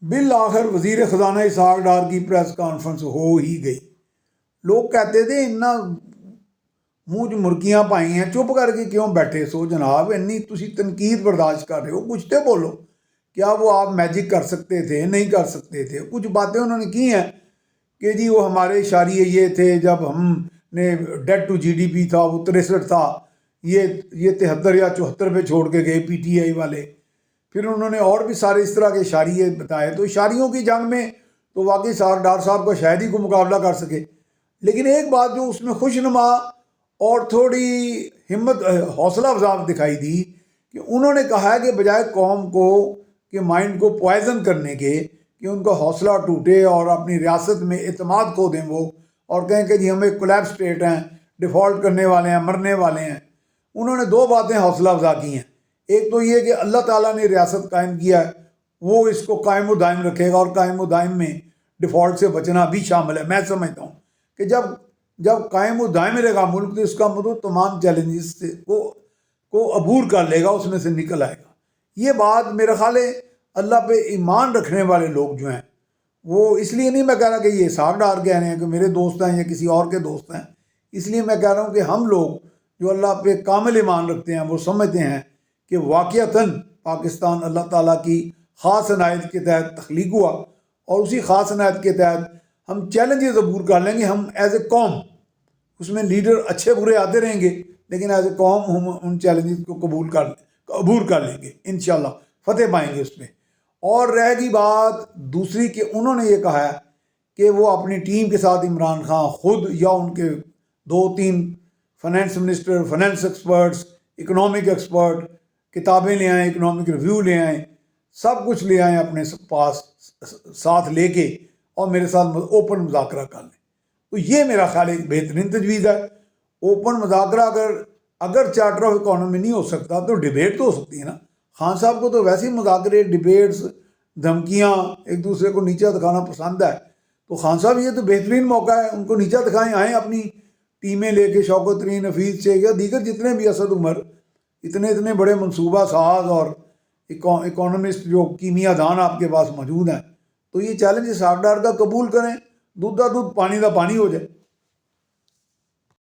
بالآخر وزیر خزانہ اسحاق ڈار کی پریس کانفرنس ہو ہی گئی۔ لوگ کہتے تھے اننا منہ مرکیاں پائی ہیں، چپ کر کے کیوں بیٹھے سو جناب، انی تسی تنقید برداشت کر رہے ہو، کچھ تو بولو۔ کیا وہ آپ میجک کر سکتے تھے؟ نہیں کر سکتے تھے۔ کچھ باتیں انہوں نے کی ہیں کہ جی وہ ہمارے اشاریے یہ تھے، جب ہم نے debt to G D P تھا وہ 63 تھا، یہ 73 یا 74 پہ چھوڑ کے گئے پی ٹی آئی والے۔ پھر انہوں نے اور بھی سارے اس طرح کے اشاریے بتائے، تو اشاریوں کی جنگ میں تو واقعی ڈار صاحب کو شاید ہی کوئی مقابلہ کر سکے۔ لیکن ایک بات جو اس میں خوشنما اور تھوڑی ہمت حوصلہ افزا دکھائی دی کہ انہوں نے کہا ہے کہ بجائے قوم کو کہ مائنڈ کو پوائزن کرنے کے کہ ان کا حوصلہ ٹوٹے اور اپنی ریاست میں اعتماد کھو دیں وہ، اور کہیں کہ جی ہم ایک کولیپس اسٹیٹ ہیں، ڈیفالٹ کرنے والے ہیں، مرنے والے ہیں، انہوں نے دو باتیں حوصلہ افزا کی ہیں۔ ایک تو یہ کہ اللہ تعالیٰ نے ریاست قائم کیا ہے، وہ اس کو قائم و دائم رکھے گا، اور قائم و دائم میں ڈیفالٹ سے بچنا بھی شامل ہے۔ میں سمجھتا ہوں کہ جب قائم و دائم رہے گا ملک تو اس کا مطلب تمام چیلنجز سے کو عبور کر لے گا، اس میں سے نکل آئے گا۔ یہ بات میرا خیال ہے اللہ پہ ایمان رکھنے والے لوگ جو ہیں، وہ اس لیے نہیں میں کہہ رہا کہ یہ اسحاق ڈار کہہ رہے ہیں کہ میرے دوست ہیں یا کسی اور کے دوست ہیں، اس لیے میں کہہ رہا ہوں کہ ہم لوگ جو اللہ پہ کامل ایمان رکھتے ہیں وہ سمجھتے ہیں کہ واقعتاً پاکستان اللہ تعالیٰ کی خاص عنایت کے تحت تخلیق ہوا، اور اسی خاص عنایت کے تحت ہم چیلنجز عبور کر لیں گے۔ ہم ایز اے قوم، اس میں لیڈر اچھے برے آتے رہیں گے، لیکن ایز اے قوم ہم ان چیلنجز کو عبور کر لیں گے، انشاءاللہ فتح پائیں گے اس میں۔ اور رہ گئی بات دوسری کہ انہوں نے یہ کہا ہے کہ وہ اپنی ٹیم کے ساتھ عمران خان خود یا ان کے 2-3 finance minister, finance experts, economic expert کتابیں لے آئیں، اکنامک ریویو لے آئیں، سب کچھ لے آئیں اپنے پاس ساتھ لے کے، اور میرے ساتھ اوپن مذاکرہ کر لیں۔ تو یہ میرا خیال ایک بہترین تجویز ہے۔ اوپن مذاکرہ اگر چارٹر آف اکانومی نہیں ہو سکتا تو ڈیبیٹ تو ہو سکتی ہے نا۔ خان صاحب کو تو ویسے ہی مذاکرے، ڈیبیٹس، دھمکیاں، ایک دوسرے کو نیچا دکھانا پسند ہے، تو خان صاحب یہ تو بہترین موقع ہے، ان کو نیچا دکھائیں، آئیں اپنی ٹیمیں لے کے، شوکت ترین، حفیظ شیخ یا دیگر جتنے بھی، اسد عمر، اتنے بڑے منصوبہ ساز اور اکانومسٹ جو کیمیا دان آپ کے پاس موجود ہیں، تو یہ چیلنج اسحاق ڈار کا قبول کریں، دودھ کا دودھ پانی کا پانی ہو جائے۔